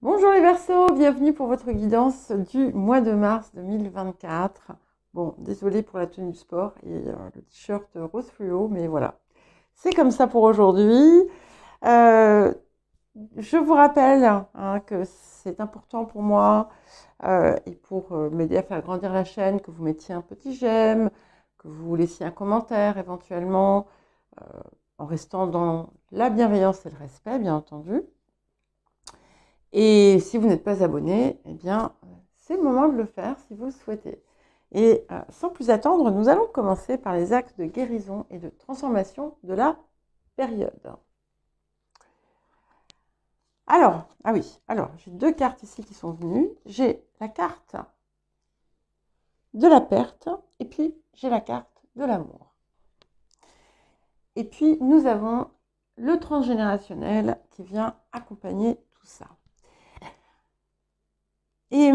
Bonjour les Verseaux, bienvenue pour votre guidance du mois de mars 2024. Bon, désolé pour la tenue de sport et le t-shirt rose fluo, mais voilà. C'est comme ça pour aujourd'hui. Je vous rappelle que c'est important pour moi et pour m'aider à faire grandir la chaîne, que vous mettiez un petit j'aime, que vous laissiez un commentaire éventuellement, en restant dans la bienveillance et le respect, bien entendu. Et si vous n'êtes pas abonné, eh bien, c'est le moment de le faire si vous le souhaitez. Et sans plus attendre, nous allons commencer par les axes de guérison et de transformation de la période. Alors, j'ai deux cartes ici qui sont venues. J'ai la carte de la perte et puis j'ai la carte de l'amour. Et puis, nous avons le transgénérationnel qui vient accompagner tout ça. Et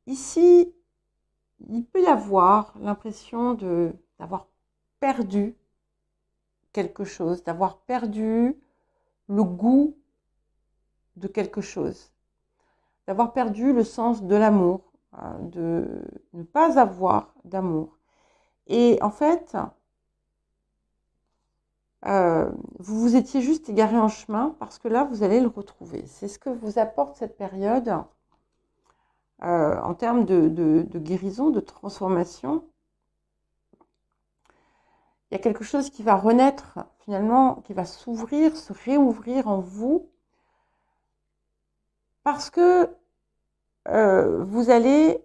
ici, il peut y avoir l'impression d'avoir perdu quelque chose, d'avoir perdu le goût de quelque chose, d'avoir perdu le sens de l'amour, de ne pas avoir d'amour. Et en fait, vous vous étiez juste égaré en chemin parce que là, vous allez le retrouver. C'est ce que vous apporte cette période en termes de guérison, de transformation. Il y a quelque chose qui va renaître, finalement, qui va s'ouvrir, se réouvrir en vous, parce que vous allez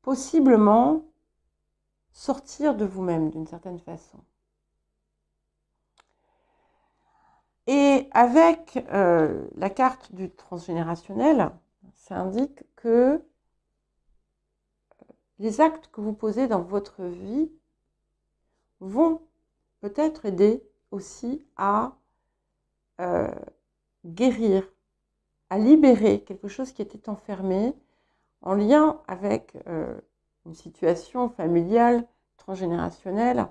possiblement sortir de vous-même d'une certaine façon. Et avec la carte du transgénérationnel, ça indique que les actes que vous posez dans votre vie vont peut-être aider aussi à guérir, à libérer quelque chose qui était enfermé en lien avec une situation familiale, transgénérationnelle,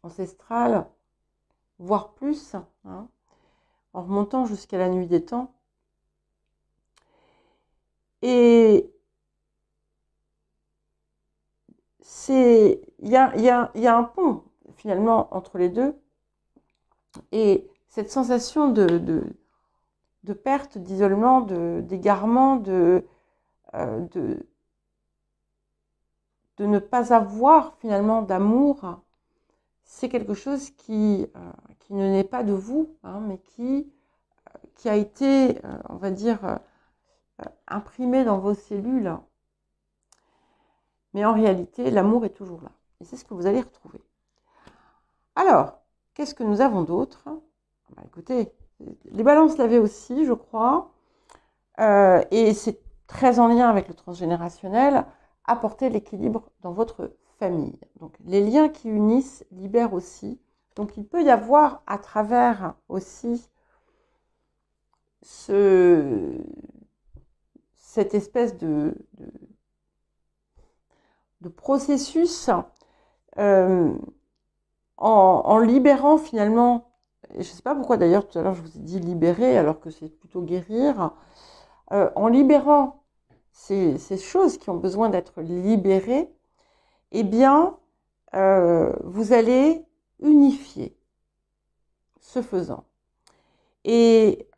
ancestrale, voire plus, en remontant jusqu'à la nuit des temps. Et il y a un pont finalement entre les deux, et cette sensation de perte, d'isolement, d'égarement, de ne pas avoir finalement d'amour, c'est quelque chose qui ne naît pas de vous, mais qui a été, on va dire, imprimé dans vos cellules. Mais en réalité, l'amour est toujours là. Et c'est ce que vous allez retrouver. Alors, qu'est-ce que nous avons d'autre ? Écoutez, les balances l'avaient aussi, je crois. Et c'est très en lien avec le transgénérationnel. Apporter l'équilibre dans votre famille. Donc, les liens qui unissent libèrent aussi. Donc, il peut y avoir à travers aussi cette espèce de processus en libérant finalement, je ne sais pas pourquoi d'ailleurs tout à l'heure je vous ai dit libérer alors que c'est plutôt guérir, en libérant ces choses qui ont besoin d'être libérées, eh bien vous allez unifier ce faisant. Et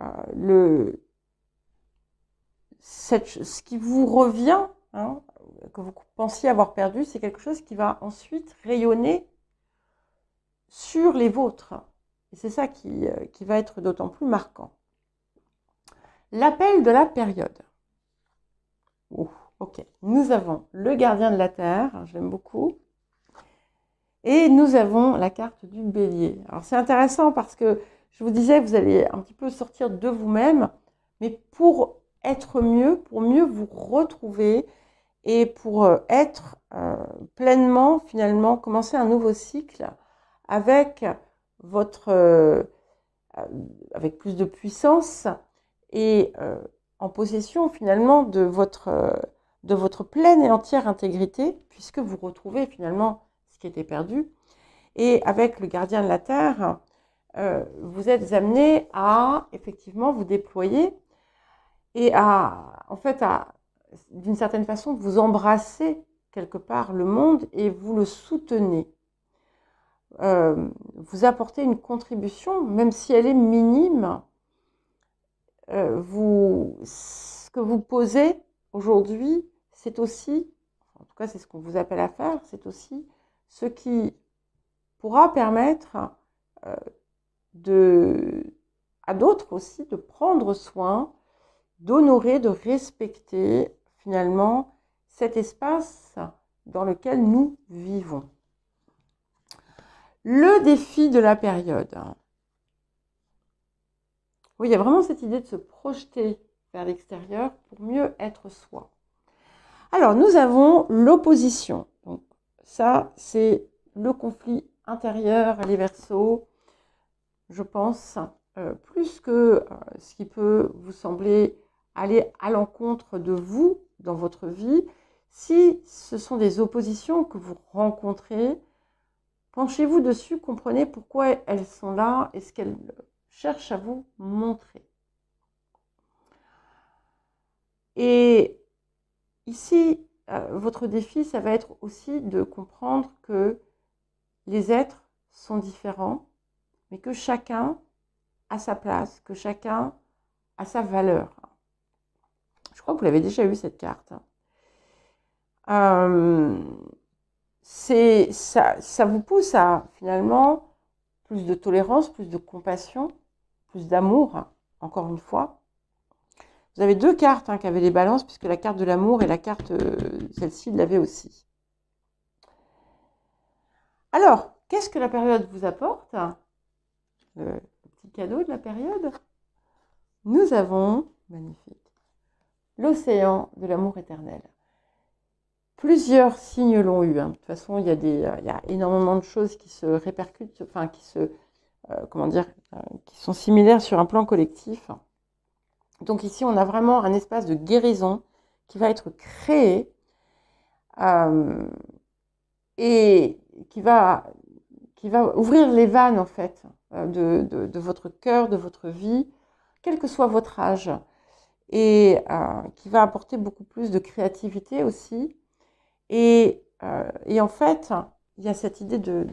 ce qui vous revient, que vous pensiez avoir perdu, c'est quelque chose qui va ensuite rayonner sur les vôtres. Et c'est ça qui va être d'autant plus marquant. L'appel de la période. Ok. Nous avons le gardien de la Terre, j'aime beaucoup. Et nous avons la carte du bélier. Alors c'est intéressant parce que je vous disais, vous allez un petit peu sortir de vous-même, mais pour être mieux, pour mieux vous retrouver et pour être pleinement, finalement, commencer un nouveau cycle avec avec plus de puissance et en possession finalement de votre pleine et entière intégrité, puisque vous retrouvez finalement ce qui était perdu. Et avec le gardien de la Terre, vous êtes amené à effectivement vous déployer et en fait, d'une certaine façon, vous embrassez quelque part le monde et vous le soutenez. Vous apportez une contribution, même si elle est minime. Ce que vous posez aujourd'hui, c'est aussi, en tout cas c'est ce qu'on vous appelle à faire, c'est aussi ce qui pourra permettre à d'autres aussi de prendre soin, d'honorer, de respecter finalement cet espace dans lequel nous vivons. Le défi de la période. Oui, il y a vraiment cette idée de se projeter vers l'extérieur pour mieux être soi. Alors, nous avons l'opposition. Donc, ça, c'est le conflit intérieur, les Verseaux, je pense, plus que ce qui peut vous sembler aller à l'encontre de vous dans votre vie. Si ce sont des oppositions que vous rencontrez, penchez-vous dessus, comprenez pourquoi elles sont là et ce qu'elles cherchent à vous montrer. Et ici, votre défi, ça va être aussi de comprendre que les êtres sont différents, mais que chacun a sa place, que chacun a sa valeur. Je crois que vous l'avez déjà eu cette carte. Ça vous pousse à finalement plus de tolérance, plus de compassion, plus d'amour, encore une fois. Vous avez deux cartes qui avaient les balances, puisque la carte de l'amour et la carte, celle-ci, l'avait aussi. Alors, qu'est-ce que la période vous apporte? Le petit cadeau de la période. Nous avons, magnifique, l'océan de l'amour éternel. Plusieurs signes l'ont eu. De toute façon, il y a énormément de choses qui se répercutent, enfin, qui sont similaires sur un plan collectif. Donc ici, on a vraiment un espace de guérison qui va être créé et qui va ouvrir les vannes, en fait, de votre cœur, de votre vie, quel que soit votre âge, et qui va apporter beaucoup plus de créativité aussi. Et en fait, il y a cette idée de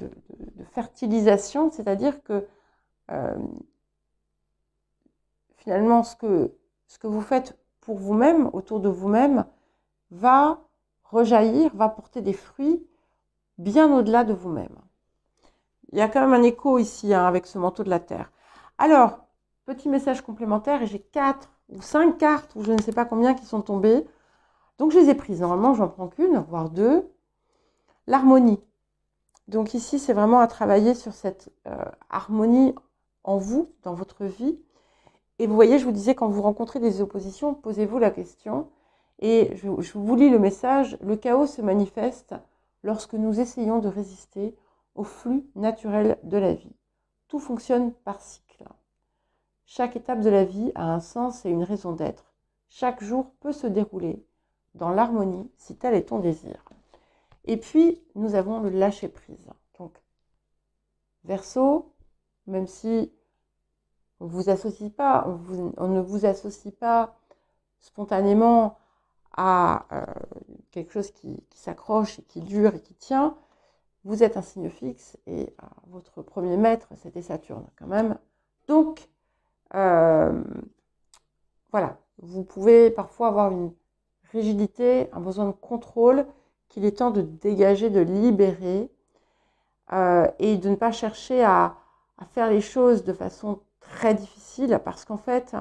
fertilisation, c'est-à-dire que finalement, ce que vous faites pour vous-même, autour de vous-même, va rejaillir, va porter des fruits bien au-delà de vous-même. Il y a quand même un écho ici avec ce manteau de la Terre. Alors, petit message complémentaire, et j'ai 4 ou 5 cartes, ou je ne sais pas combien, qui sont tombées. Donc, je les ai prises. Normalement, j'en prends qu'une, voire 2. L'harmonie. Donc ici, c'est vraiment à travailler sur cette harmonie en vous, dans votre vie. Et vous voyez, je vous disais, quand vous rencontrez des oppositions, posez-vous la question. Et je vous lis le message. Le chaos se manifeste lorsque nous essayons de résister au flux naturel de la vie. Tout fonctionne par cycle. Chaque étape de la vie a un sens et une raison d'être. Chaque jour peut se dérouler dans l'harmonie si tel est ton désir. Et puis, nous avons le lâcher-prise. Donc, Verseau, même si on ne vous associe pas spontanément à quelque chose qui s'accroche et qui dure et qui tient, vous êtes un signe fixe et votre premier maître, c'était Saturne quand même. Donc, voilà, vous pouvez parfois avoir une rigidité, un besoin de contrôle qu'il est temps de dégager, de libérer et de ne pas chercher à faire les choses de façon très difficile parce qu'en fait,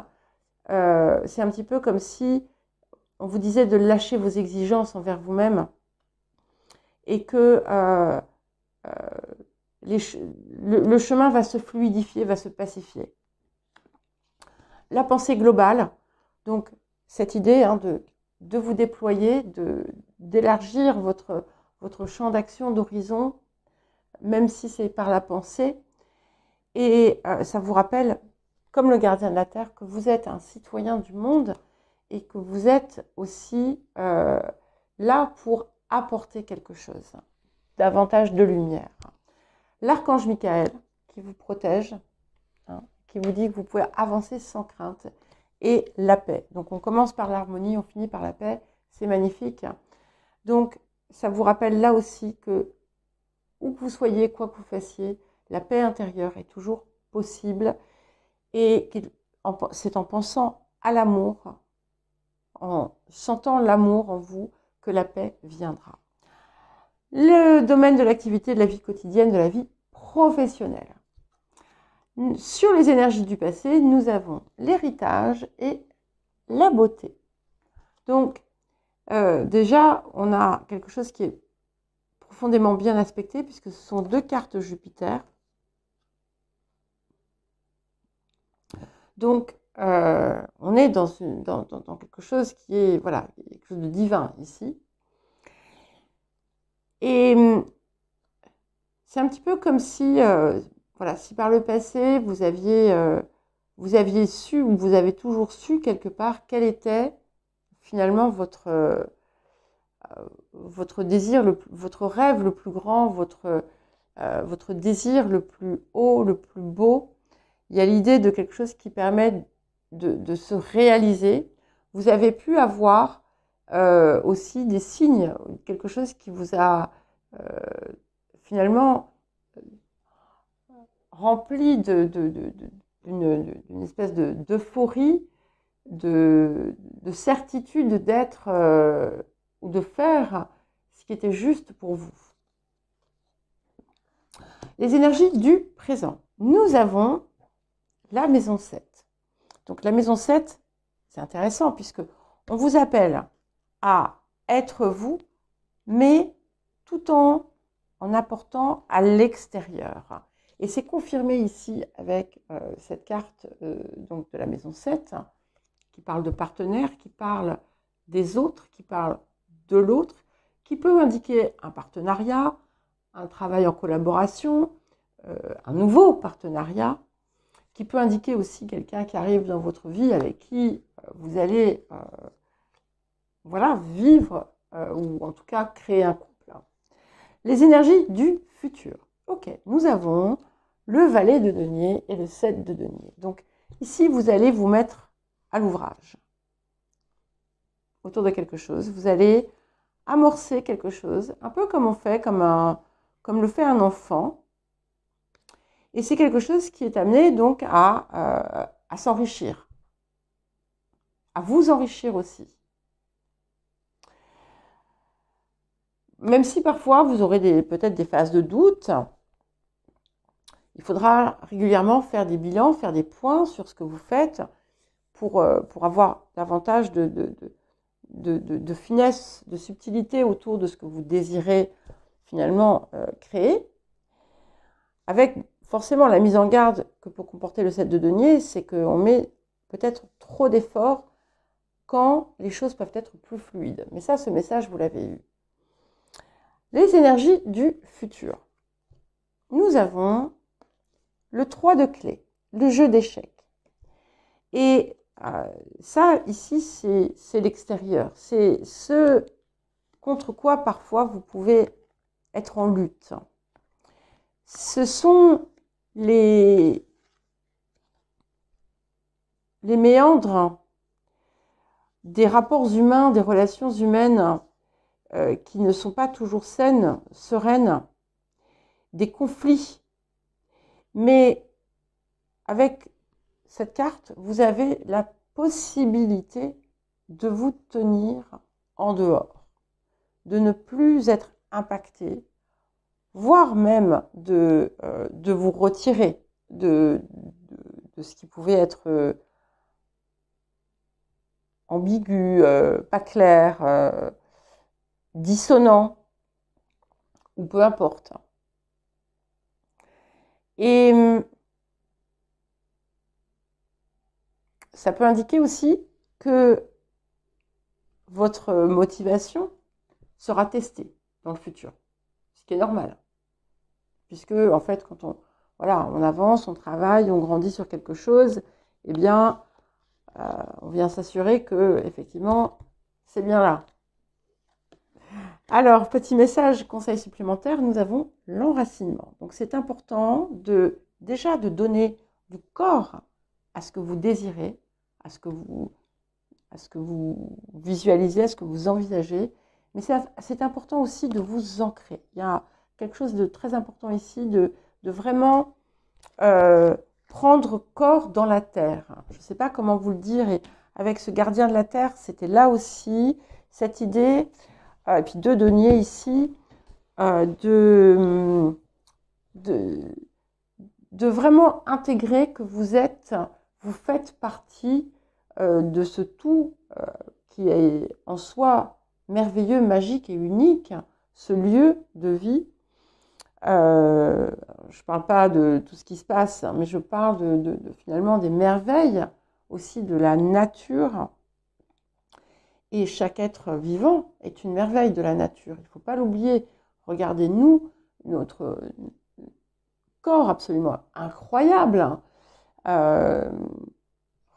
c'est un petit peu comme si on vous disait de lâcher vos exigences envers vous-même et que le chemin va se fluidifier, va se pacifier. La pensée globale, donc cette idée de vous déployer, d'élargir votre champ d'action, d'horizon, même si c'est par la pensée. Et ça vous rappelle, comme le gardien de la Terre, que vous êtes un citoyen du monde et que vous êtes aussi là pour apporter quelque chose, davantage de lumière. L'archange Michael qui vous protège, qui vous dit que vous pouvez avancer sans crainte. Et la paix. Donc on commence par l'harmonie, on finit par la paix. C'est magnifique. Donc ça vous rappelle là aussi que où que vous soyez, quoi que vous fassiez, la paix intérieure est toujours possible. Et c'est en pensant à l'amour, en sentant l'amour en vous, que la paix viendra. Le domaine de l'activité, de la vie quotidienne, de la vie professionnelle. Sur les énergies du passé, nous avons l'héritage et la beauté. Donc, déjà, on a quelque chose qui est profondément bien aspecté, puisque ce sont 2 cartes Jupiter. Donc, on est dans quelque chose qui est, voilà, quelque chose de divin ici. Et c'est un petit peu comme si... voilà, si par le passé, vous aviez su, ou vous avez toujours su quelque part, quel était finalement votre désir, votre rêve le plus grand, votre désir le plus haut, le plus beau. Il y a l'idée de quelque chose qui permet de se réaliser. Vous avez pu avoir aussi des signes, quelque chose qui vous a finalement rempli d'une espèce d'euphorie, de certitude d'être ou de faire ce qui était juste pour vous. Les énergies du présent. Nous avons la maison 7. Donc la maison 7, c'est intéressant puisque on vous appelle à être vous, mais tout en apportant à l'extérieur. Et c'est confirmé ici avec cette carte donc de la maison 7, qui parle de partenaire, qui parle des autres, qui parle de l'autre, qui peut indiquer un partenariat, un travail en collaboration, un nouveau partenariat, qui peut indiquer aussi quelqu'un qui arrive dans votre vie avec qui vous allez voilà, vivre ou en tout cas créer un couple. Les énergies du futur. Ok, nous avons le valet de denier et le 7 de denier. Donc ici, vous allez vous mettre à l'ouvrage autour de quelque chose. Vous allez amorcer quelque chose, un peu comme on fait, comme le fait un enfant. Et c'est quelque chose qui est amené donc à s'enrichir, à vous enrichir aussi. Même si parfois vous aurez peut-être des phases de doute, il faudra régulièrement faire des bilans, faire des points sur ce que vous faites pour avoir davantage de finesse, de subtilité autour de ce que vous désirez finalement créer. Avec forcément la mise en garde que peut comporter le 7 de denier, c'est qu'on met peut-être trop d'efforts quand les choses peuvent être plus fluides. Mais ça, ce message, vous l'avez eu. Les énergies du futur. Nous avons le 3 de clé, le jeu d'échecs. Et ça, ici, c'est l'extérieur. C'est ce contre quoi, parfois, vous pouvez être en lutte. Ce sont les méandres des rapports humains, des relations humaines qui ne sont pas toujours saines, sereines, des conflits. Mais avec cette carte, vous avez la possibilité de vous tenir en dehors, de ne plus être impacté, voire même de vous retirer de ce qui pouvait être ambigu, pas clair, dissonant, ou peu importe. Et ça peut indiquer aussi que votre motivation sera testée dans le futur, ce qui est normal. Puisque, en fait, quand on avance, on travaille, on grandit sur quelque chose, eh bien, on vient s'assurer que, effectivement, c'est bien là. Alors, petit message, conseil supplémentaire, nous avons l'enracinement. Donc, c'est important déjà de donner du corps à ce que vous désirez, à ce que vous visualisez, à ce que vous envisagez. Mais c'est important aussi de vous ancrer. Il y a quelque chose de très important ici, de vraiment prendre corps dans la terre. Je ne sais pas comment vous le dire. Et avec ce gardien de la terre, c'était là aussi cette idée, et puis deux deniers ici, de vraiment intégrer que vous faites partie de ce tout qui est en soi merveilleux, magique et unique, ce lieu de vie. Je ne parle pas de tout ce qui se passe, mais je parle finalement des merveilles aussi de la nature. Et chaque être vivant est une merveille de la nature. Il ne faut pas l'oublier. Regardez-nous, notre corps absolument incroyable.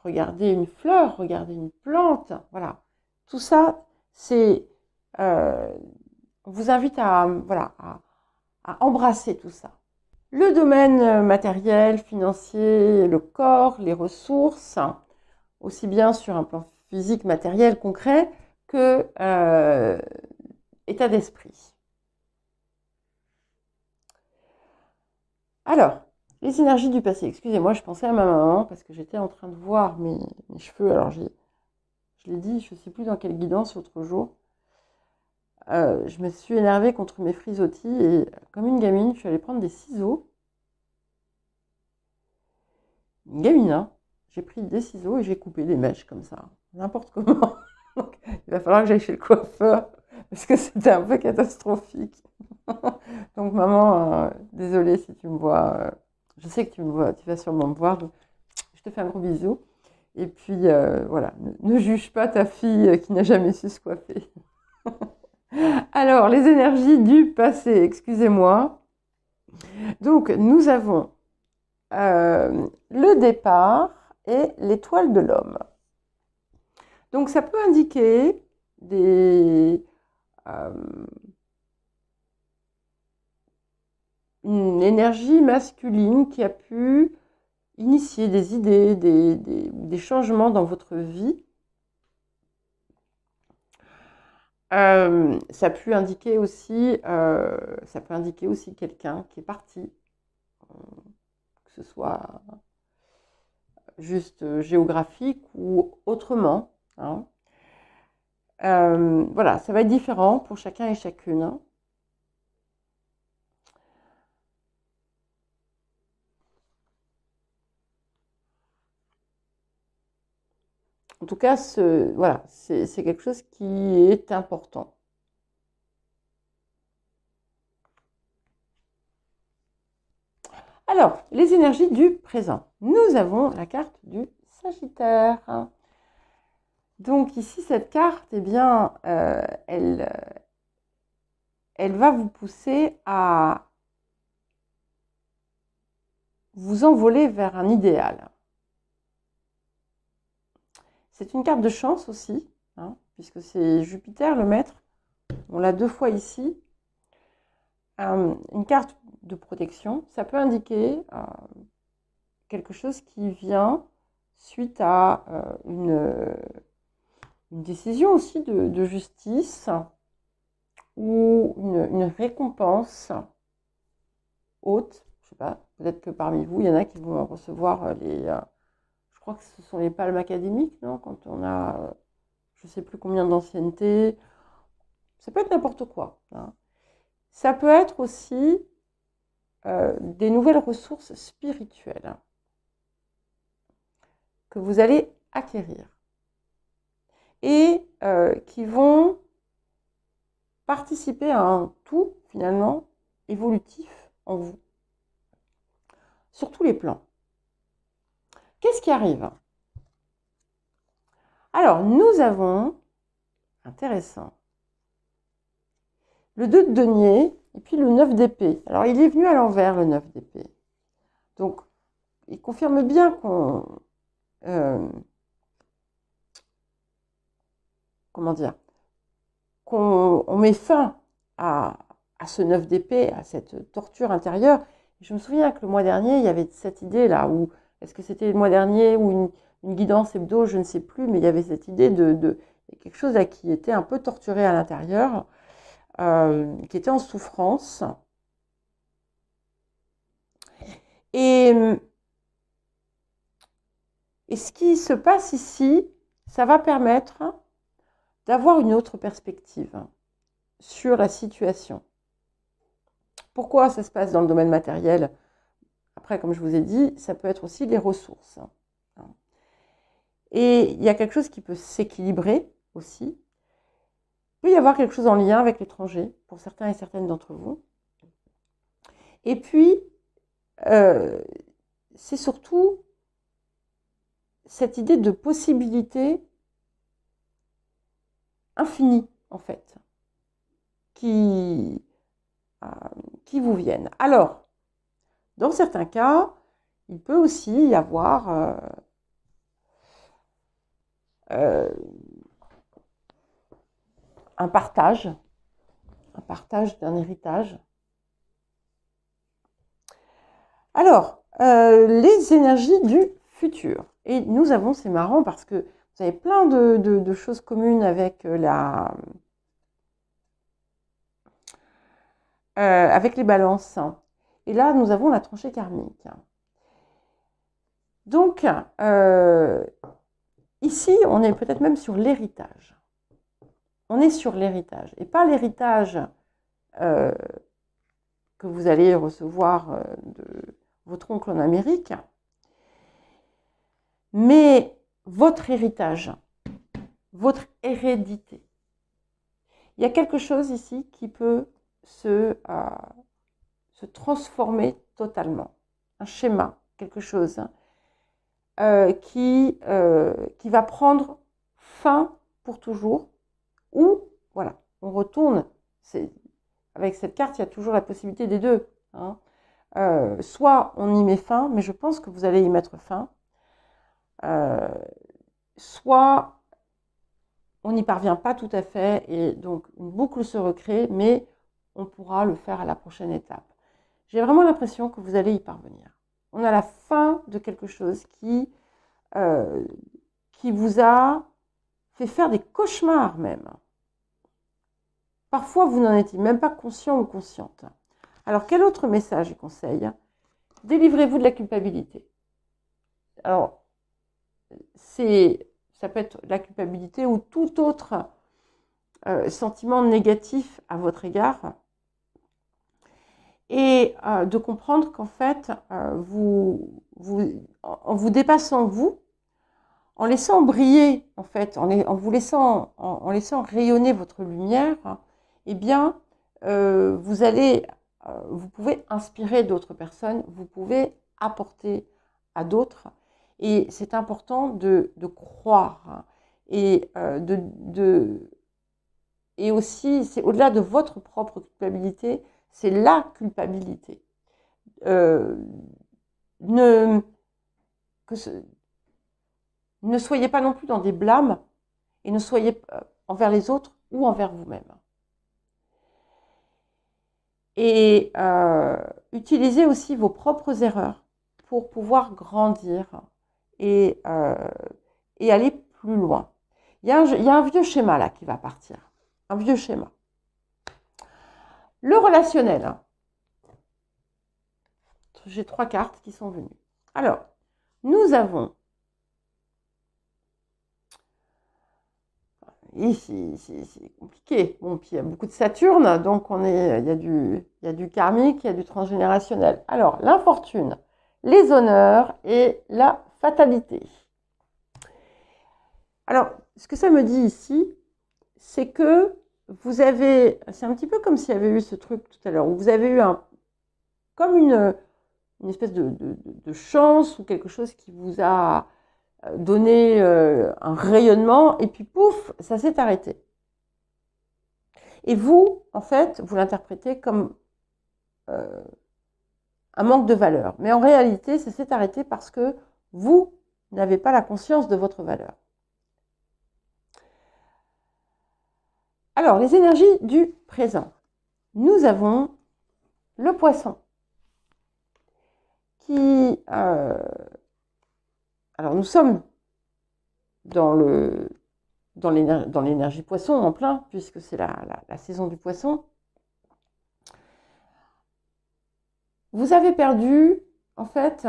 Regardez une fleur, regardez une plante. Voilà. Tout ça, on vous invite à embrasser tout ça. Le domaine matériel, financier, le corps, les ressources, aussi bien sur un plan physique, matériel, concret, que état d'esprit. Alors, les énergies du passé. Excusez-moi, je pensais à ma maman parce que j'étais en train de voir mes cheveux. Alors, je l'ai dit, je ne sais plus dans quelle guidance l'autre jour. Je me suis énervée contre mes frisottis et comme une gamine, je suis allée prendre des ciseaux. Une gamine, hein. J'ai pris des ciseaux et j'ai coupé des mèches comme ça, n'importe comment. Donc, il va falloir que j'aille chez le coiffeur parce que c'était un peu catastrophique. Donc maman, désolée si tu me vois. Je sais que tu me vois, tu vas sûrement me voir. Donc, je te fais un gros bisou. Et puis voilà, ne juge pas ta fille qui n'a jamais su se coiffer. Alors, les énergies du passé, excusez-moi. Donc, nous avons le départ et l'étoile de l'homme. Donc, ça peut indiquer une énergie masculine qui a pu initier des idées, des changements dans votre vie. Ça peut indiquer aussi quelqu'un qui est parti, que ce soit juste géographique ou autrement. Hein. Voilà, ça va être différent pour chacun et chacune. Hein. En tout cas, voilà, c'est quelque chose qui est important. Alors, les énergies du présent. Nous avons la carte du Sagittaire. Donc ici, cette carte, eh bien, elle va vous pousser à vous envoler vers un idéal. C'est une carte de chance aussi, hein, puisque c'est Jupiter, le maître. On l'a 2 fois ici. Une carte de protection, ça peut indiquer quelque chose qui vient suite à une décision aussi de justice ou une récompense haute. Je ne sais pas, peut-être que parmi vous, il y en a qui vont recevoir je crois que ce sont les palmes académiques, non? Quand on a, je ne sais plus combien d'ancienneté. Ça peut être n'importe quoi. Hein. Ça peut être aussi des nouvelles ressources spirituelles que vous allez acquérir et qui vont participer à un tout, finalement, évolutif en vous, sur tous les plans. Qu'est-ce qui arrive? Alors, nous avons, intéressant, le 2 de denier et puis le 9 d'épée. Alors, il est venu à l'envers, le 9 d'épée. Donc, il confirme bien qu'on... comment dire? Qu'on met fin à ce 9 d'épée, à cette torture intérieure. Je me souviens que le mois dernier, il y avait cette idée-là où est-ce que c'était le mois dernier ou une guidance hebdo, je ne sais plus, mais il y avait cette idée de quelque chose là qui était un peu torturé à l'intérieur, qui était en souffrance. Et ce qui se passe ici, ça va permettre d'avoir une autre perspective sur la situation. Pourquoi ça se passe dans le domaine matériel? Après, comme je vous ai dit, ça peut être aussi les ressources. Et il y a quelque chose qui peut s'équilibrer aussi. Il peut y avoir quelque chose en lien avec l'étranger, pour certains et certaines d'entre vous. Et puis, c'est surtout cette idée de possibilité infinie, en fait, qui vous viennent. Alors, dans certains cas, il peut aussi y avoir un partage d'un héritage. Alors, les énergies du futur. Et nous avons, c'est marrant parce que vous avez plein de choses communes avec avec les balances. Et là, nous avons la tranchée karmique. Donc, ici, on est peut-être même sur l'héritage. On est sur l'héritage. Et pas l'héritage que vous allez recevoir de votre oncle en Amérique, mais votre héritage, votre hérédité. Il y a quelque chose ici qui peut se transformer totalement. Un schéma, quelque chose qui va prendre fin pour toujours, ou voilà, on retourne. Avec cette carte, il y a toujours la possibilité des deux. Hein. Soit on y met fin, mais je pense que vous allez y mettre fin. Soit on n'y parvient pas tout à fait, et donc une boucle se recrée, mais on pourra le faire à la prochaine étape. J'ai vraiment l'impression que vous allez y parvenir. On a la fin de quelque chose qui vous a fait faire des cauchemars même. Parfois, vous n'en étiez même pas conscient ou consciente. Alors, quel autre message et conseil? Délivrez-vous de la culpabilité. Alors, ça peut être la culpabilité ou tout autre sentiment négatif à votre égard. Et de comprendre qu'en fait, en vous dépassant vous, en laissant briller, en fait, en laissant rayonner votre lumière, eh bien, vous pouvez inspirer d'autres personnes, vous pouvez apporter à d'autres. Et c'est important de croire. Et aussi, c'est au-delà de votre propre culpabilité, c'est la culpabilité. Ne soyez pas non plus dans des blâmes et ne soyez envers les autres ou envers vous-même. Et utilisez aussi vos propres erreurs pour pouvoir grandir et aller plus loin. Il y a un vieux schéma là qui va partir. Un vieux schéma. Le relationnel. J'ai 3 cartes qui sont venues. Alors, nous avons ici, c'est compliqué. Bon, puis il y a beaucoup de Saturne, donc il y a du karmique, il y a du transgénérationnel. Alors, l'infortune, les honneurs et la fatalité. Alors, ce que ça me dit ici, c'est que vous avez, c'est un petit peu comme s'il y avait eu ce truc tout à l'heure, où vous avez eu comme une espèce de chance ou quelque chose qui vous a donné un rayonnement, et puis pouf, ça s'est arrêté. Et vous, en fait, vous l'interprétez comme un manque de valeur. Mais en réalité, ça s'est arrêté parce que vous n'avez pas la conscience de votre valeur. Alors, les énergies du présent. Nous avons le poisson qui Alors, nous sommes dans l'énergie poisson en plein, puisque c'est la saison du poisson. Vous avez perdu, en fait,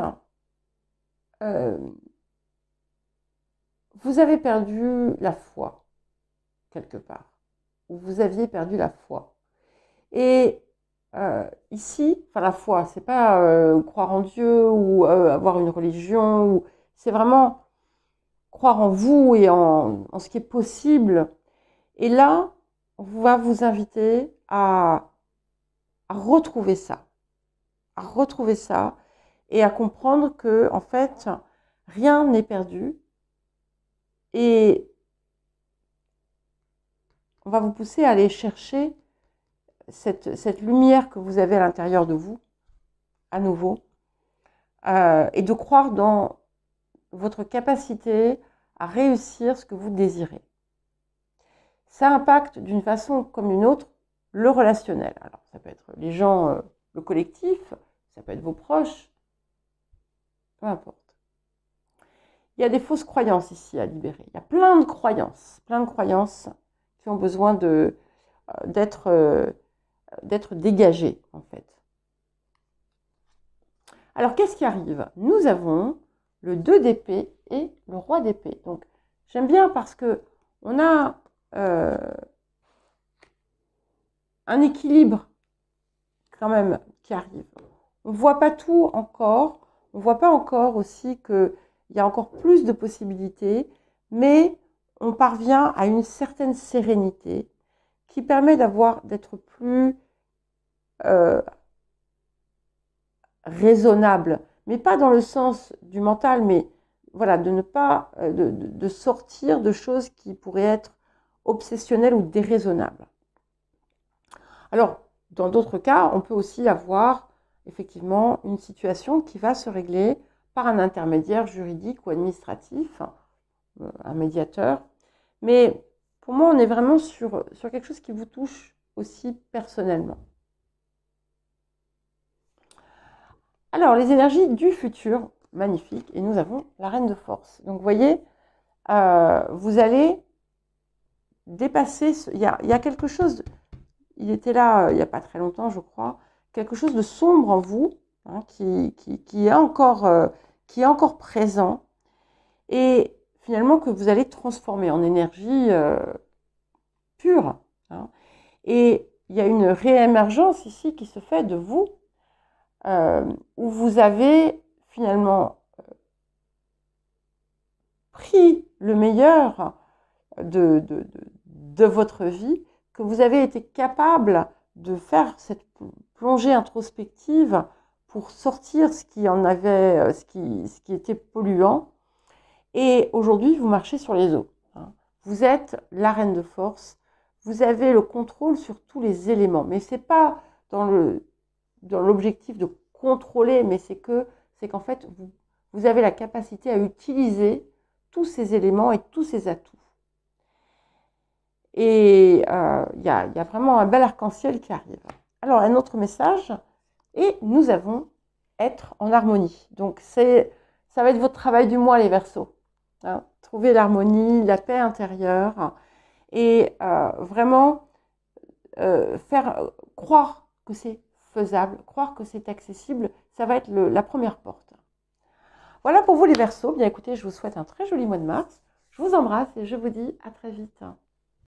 vous avez perdu la foi, quelque part. Ou vous aviez perdu la foi. Et ici, enfin la foi, c'est pas croire en Dieu ou avoir une religion, c'est vraiment croire en vous et en ce qui est possible. Et là, on va vous inviter à retrouver ça, et à comprendre que en fait, rien n'est perdu. Et on va vous pousser à aller chercher cette lumière que vous avez à l'intérieur de vous, à nouveau, et de croire dans votre capacité à réussir ce que vous désirez. Ça impacte d'une façon comme d'une autre le relationnel. Alors, ça peut être les gens, le collectif, ça peut être vos proches, peu importe. Il y a des fausses croyances ici à libérer. Il y a plein de croyances qui ont besoin d'être dégagées, en fait. Alors, qu'est-ce qui arrive? Nous avons le 2 d'épée et le roi d'épée. Donc, j'aime bien parce que on a un équilibre quand même qui arrive. On ne voit pas tout encore. On ne voit pas encore aussi qu'il y a encore plus de possibilités, mais on parvient à une certaine sérénité qui permet d'être plus raisonnable, mais pas dans le sens du mental, mais voilà, de ne pas de sortir de choses qui pourraient être obsessionnelles ou déraisonnables. Alors, dans d'autres cas, on peut aussi avoir effectivement une situation qui va se régler par un intermédiaire juridique ou administratif, un médiateur. Mais pour moi, on est vraiment sur quelque chose qui vous touche aussi personnellement. Alors, les énergies du futur, magnifique, et nous avons la reine de force. Donc, vous voyez, vous allez dépasser, il y a quelque chose, il était là il n'y a pas très longtemps, je crois, quelque chose de sombre en vous, hein, qui est encore présent, et finalement que vous allez transformer en énergie pure. Hein. Et il y a une réémergence ici qui se fait de vous, où vous avez finalement pris le meilleur de votre vie, que vous avez été capable de faire cette plongée introspective pour sortir ce qui en avait, ce qui était polluant. Et aujourd'hui, vous marchez sur les eaux. Hein. Vous êtes la reine de force. Vous avez le contrôle sur tous les éléments. Mais c'est pas dans l'objectif de contrôler, mais c'est qu'en fait, vous avez la capacité à utiliser tous ces éléments et tous ces atouts. Et il y a vraiment un bel arc-en-ciel qui arrive. Alors, un autre message, et nous avons être en harmonie. Donc, ça va être votre travail du mois, les Verseaux. Hein, trouver l'harmonie, la paix intérieure, et vraiment faire croire que c'est faisable, croire que c'est accessible, ça va être la première porte. Voilà pour vous les Verseaux. Bien écoutez, je vous souhaite un très joli mois de mars. Je vous embrasse et je vous dis à très vite.